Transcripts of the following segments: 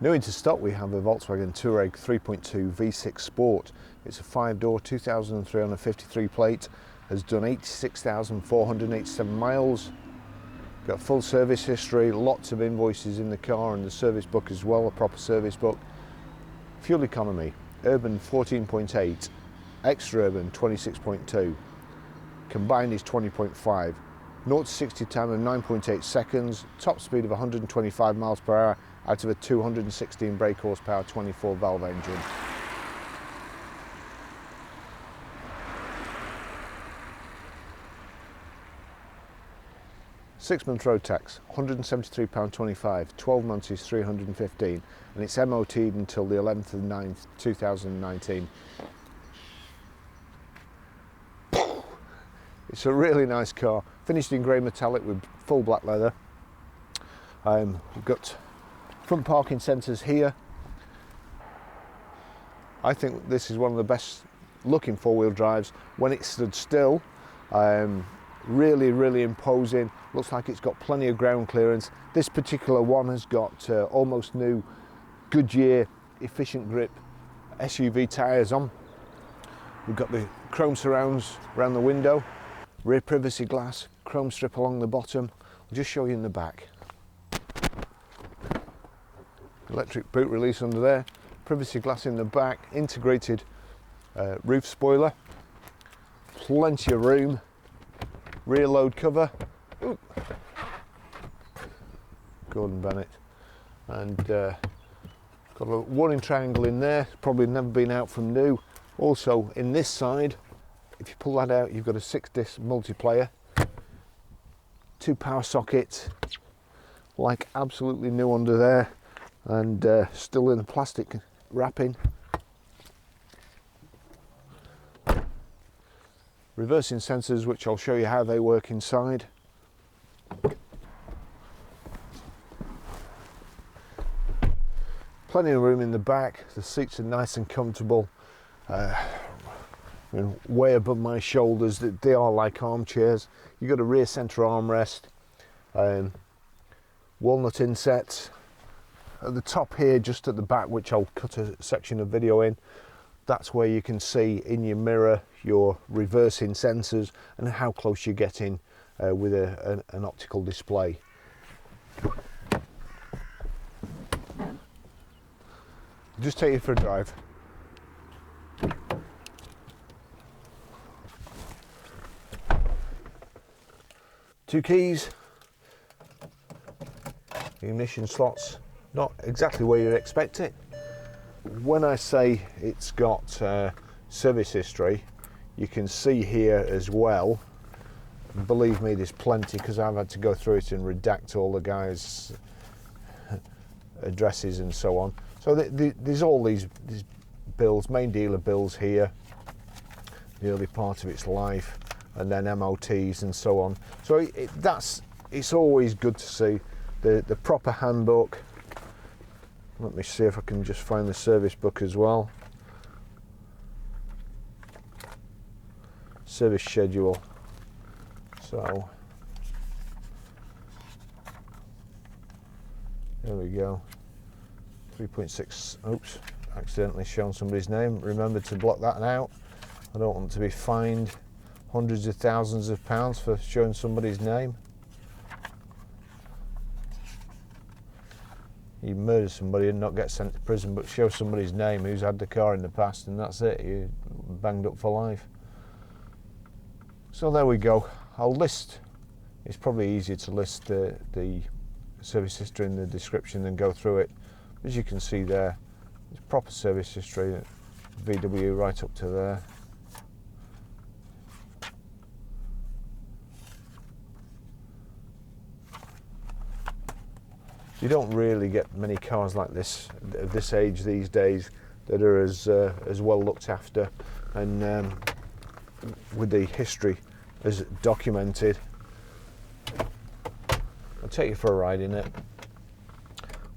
New into stock we have a Volkswagen Touareg 3.2 V6 Sport. It's a 5-door 2,353 plate, has done 86,487 miles, got full service history, lots of invoices in the car and the service book as well, a proper service book. Fuel economy, urban 14.8, extra urban 26.2, combined is 20.5, 0 to 60 time of 9.8 seconds, top speed of 125 miles per hour out of a 216 brake horsepower 24 valve engine. Six-month road tax, £173.25, 12 months is £315, and it's MOT'd until the 11th of the 9th, 2019. It's a really nice car, finished in grey metallic with full black leather. We've got front parking sensors here. I think this is one of the best looking four-wheel drives when it stood still. Really imposing, looks like it's got plenty of ground clearance. This particular one has got almost new Goodyear efficient grip SUV tyres on. We've got the chrome surrounds around the window, rear privacy glass, chrome strip along the bottom. I'll just show you in the back. Electric boot release under there, privacy glass in the back, integrated roof spoiler, plenty of room, rear load cover, ooh, Gordon Bennett, and got a warning triangle in there, probably never been out from new. Also in this side, if you pull that out, you've got a 6-disc multiplayer, 2 power sockets, like absolutely new under there, and still in the plastic wrapping. Reversing sensors, which I'll show you how they work inside. Plenty of room in the back, the seats are nice and comfortable, way above my shoulders. They are like armchairs. You've got a rear centre armrest, walnut insets. At the top here, just at the back, which I'll cut a section of video in, that's where you can see in your mirror your reversing sensors and how close you're getting with an optical display. Just take you for a drive. Two keys, ignition slots, not exactly where you'd expect it. When I say it's got service history, you can see here as well, and believe me, there's plenty, because I've had to go through it and redact all the guys' addresses and so on. So there's all these bills, main dealer bills here, the early part of its life, and then MOTs and so on. So it's always good to see the proper handbook. Let me see if I can just find the service book as well. Service schedule. So there we go. 3.6. Oops, accidentally shown somebody's name. Remember to block that out. I don't want to be fined hundreds of thousands of pounds for showing somebody's name. You murder somebody and not get sent to prison, but show somebody's name who's had the car in the past, and that's it, you're banged up for life. So there we go. I'll list, it's probably easier to list the service history in the description than go through it. As you can see there, it's proper service history, VW right up to there. You don't really get many cars like this at this age these days that are as well looked after and with the history as documented. I'll take you for a ride in it.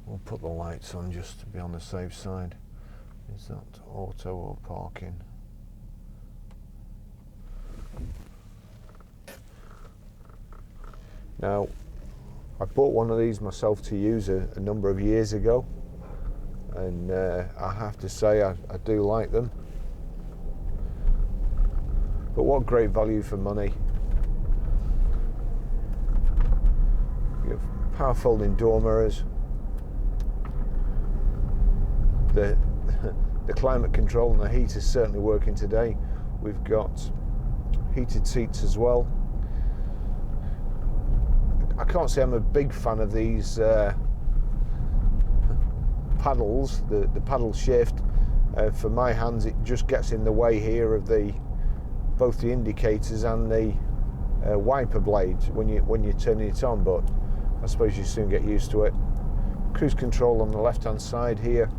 We'll put the lights on just to be on the safe side. Is that auto or parking? Now, I bought one of these myself to use a number of years ago. and I have to say I do like them. But what great value for money. You have power folding door mirrors, the climate control and the heat is certainly working today. We've got heated seats as well. I can't say I'm a big fan of these paddles, the paddle shift. For my hands it just gets in the way here of both the indicators and the wiper blades when you're turning it on, but I suppose you soon get used to it. Cruise control on the left hand side here,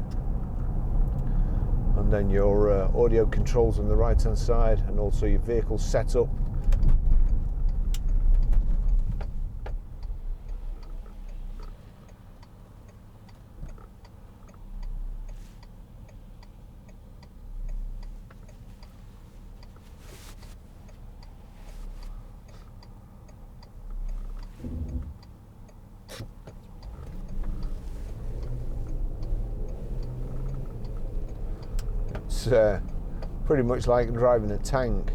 and then your audio controls on the right hand side, and also your vehicle setup. It's pretty much like driving a tank.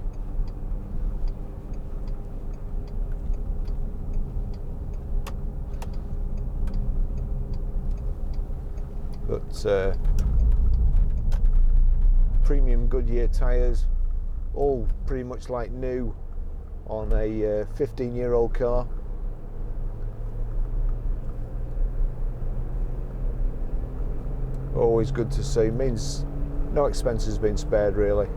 But premium Goodyear tyres, all pretty much like new on a 15-year-old car. Always good to see, means no expense has been spared really.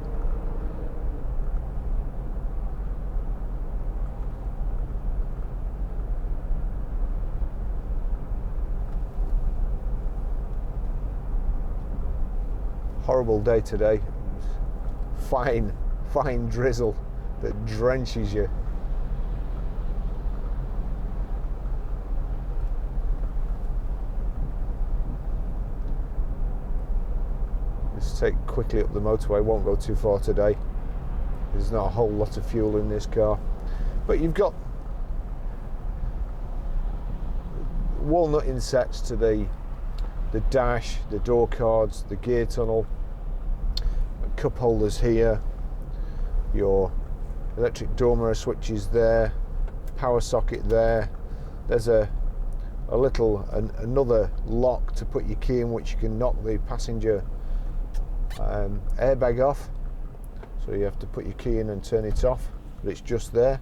Horrible day today. Fine drizzle that drenches you. Let's take quickly up the motorway. Won't go too far today. There's not a whole lot of fuel in this car, but you've got walnut insets to the dash, the door cards, the gear tunnel, cup holders here, your electric door mirror switches there, power socket there. There's another lock to put your key in, which you can knock the passenger airbag off, so you have to put your key in and turn it off, but it's just there.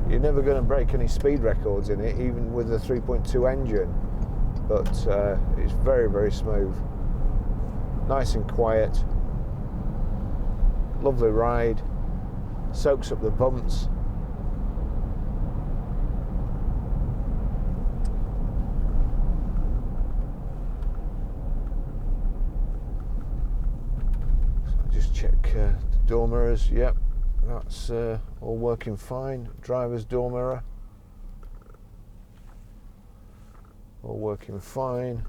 You're never going to break any speed records in it, even with the 3.2 engine, but it's very, very smooth, nice and quiet, lovely ride, soaks up the bumps. So just check the door mirrors. Yep, that's all working fine. Driver's door mirror, all working fine.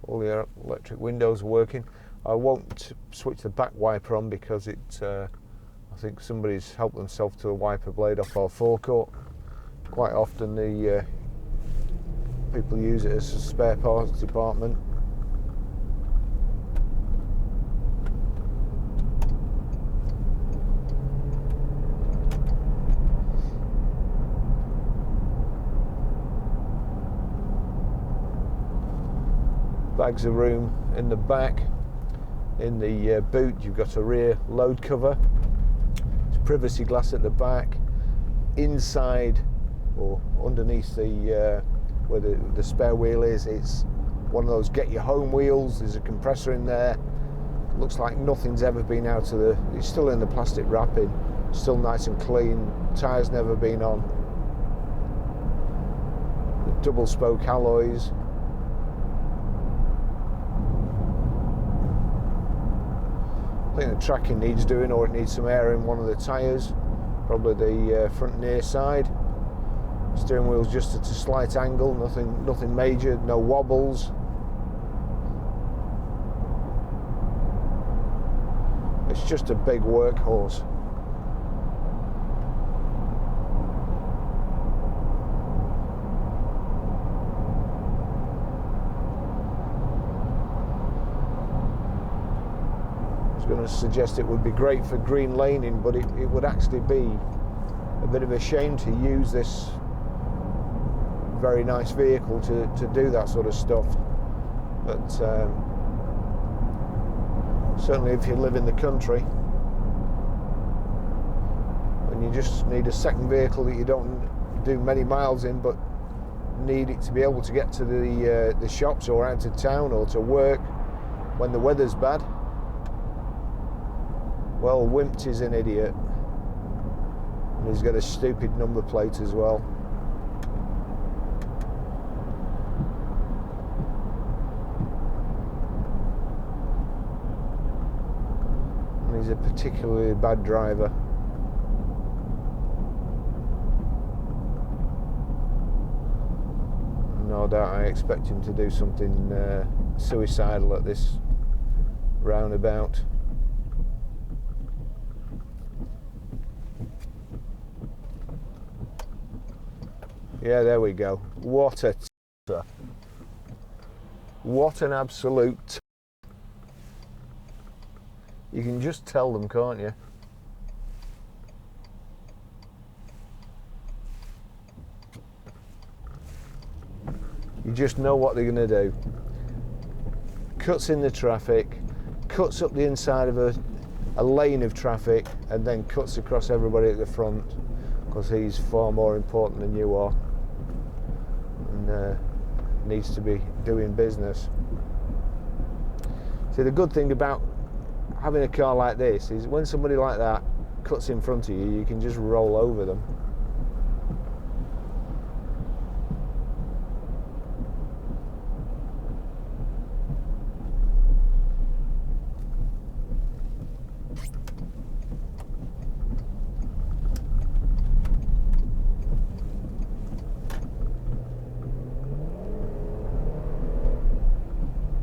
All the electric windows are working. I won't switch the back wiper on because I think somebody's helped themselves to a wiper blade off our forecourt. Quite often the people use it as a spare parts department. Bags of room in the back. In the boot you've got a rear load cover. It's privacy glass at the back. Inside or underneath the where the spare wheel is, it's one of those get your home wheels. There's a compressor in there. Looks like nothing's ever been out of it's still in the plastic wrapping, Still nice and clean, tyres never been on. Double spoke alloys. I think the tracking needs doing, or it needs some air in one of the tyres, probably the front near side. Steering wheel's just at a slight angle, nothing major, no wobbles. It's just a big workhorse. I was going to suggest it would be great for green laning, but it would actually be a bit of a shame to use this very nice vehicle to do that sort of stuff. But certainly if you live in the country and you just need a second vehicle that you don't do many miles in, but need it to be able to get to the shops or out of town or to work when the weather's bad, well, Wimped is an idiot, and he's got a stupid number plate as well. And he's a particularly bad driver. No doubt I expect him to do something suicidal at this roundabout. Yeah, there we go. What a t***er. What an absolute t***er. You can just tell them, can't you? You just know what they're going to do. Cuts in the traffic, cuts up the inside of a lane of traffic, and then cuts across everybody at the front, because he's far more important than you are, and needs to be doing business. See, the good thing about having a car like this is when somebody like that cuts in front of you, you can just roll over them.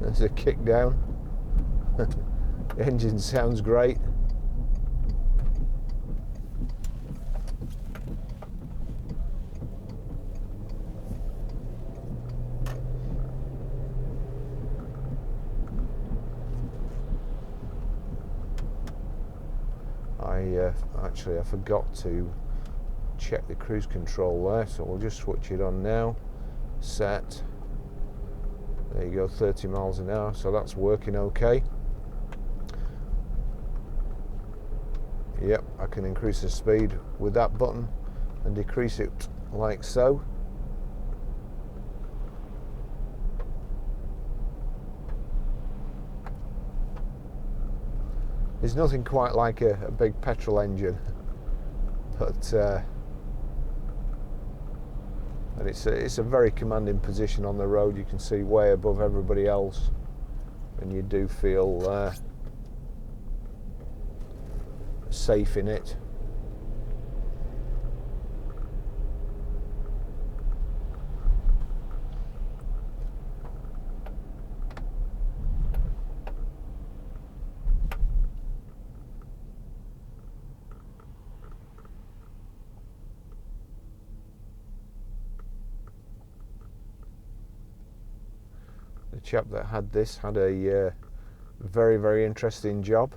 There's a kick down. The engine sounds great. I forgot to check the cruise control there, so we'll just switch it on now. Set. There you go, 30 miles an hour, so that's working okay. Yep, I can increase the speed with that button and decrease it like so. There's nothing quite like a big petrol engine, but and it's a very commanding position on the road. You can see way above everybody else, and you do feel safe in it. The chap that had this had a very, very interesting job.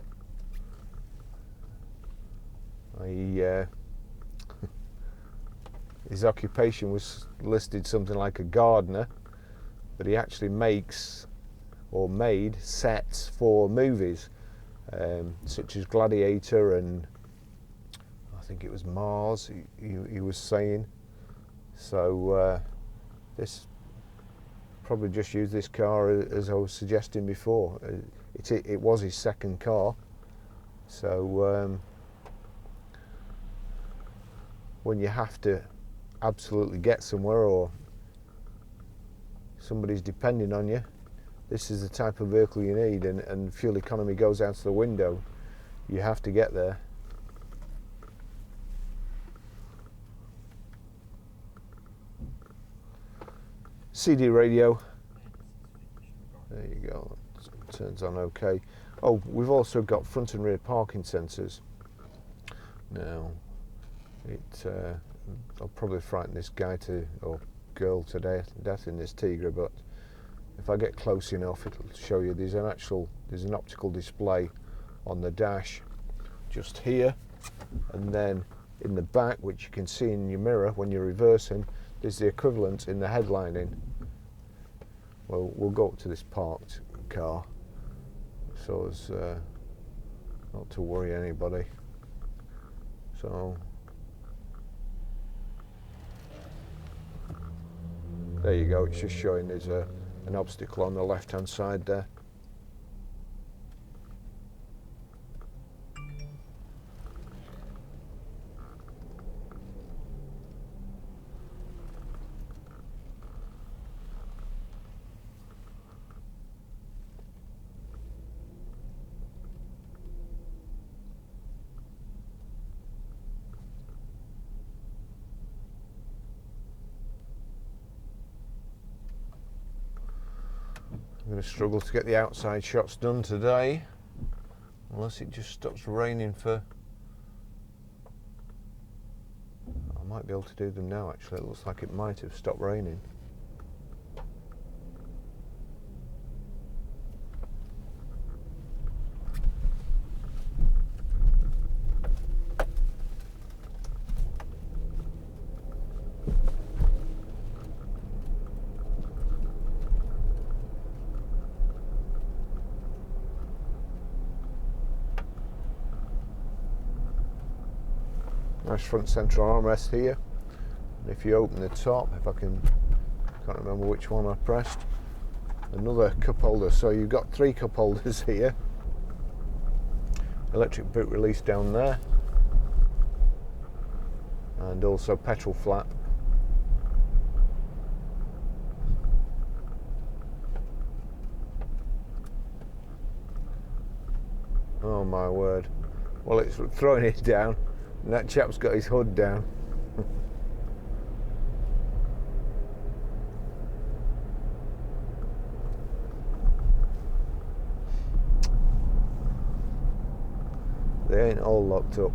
His occupation was listed something like a gardener, but he actually makes or made sets for movies, such as Gladiator and I think it was Mars, he was saying. So this probably just used this car as I was suggesting before. It was his second car, so when you have to absolutely get somewhere or somebody's depending on you, this is the type of vehicle you need, and fuel economy goes out the window. You have to get there. CD radio, there you go, it turns on okay. Oh, we've also got front and rear parking sensors. Now, I'll probably frighten this guy or girl to death in this Tigra, but if I get close enough, it'll show you there's an optical display on the dash just here, and then in the back, which you can see in your mirror when you're reversing, there's the equivalent in the headlining. Well, we'll go up to this parked car so as not to worry anybody. So there you go, it's just showing there's an obstacle on the left hand side there. I'm going to struggle to get the outside shots done today, unless it just stops raining for... I might be able to do them now actually, it looks like it might have stopped raining. Nice front central armrest here, and if you open the top, can't remember which one I pressed, another cup holder, so you've got 3 cup holders here, electric boot release down there, and also petrol flap. Oh my word, well, it's throwing it down. And that chap's got his hood down. They ain't all locked up.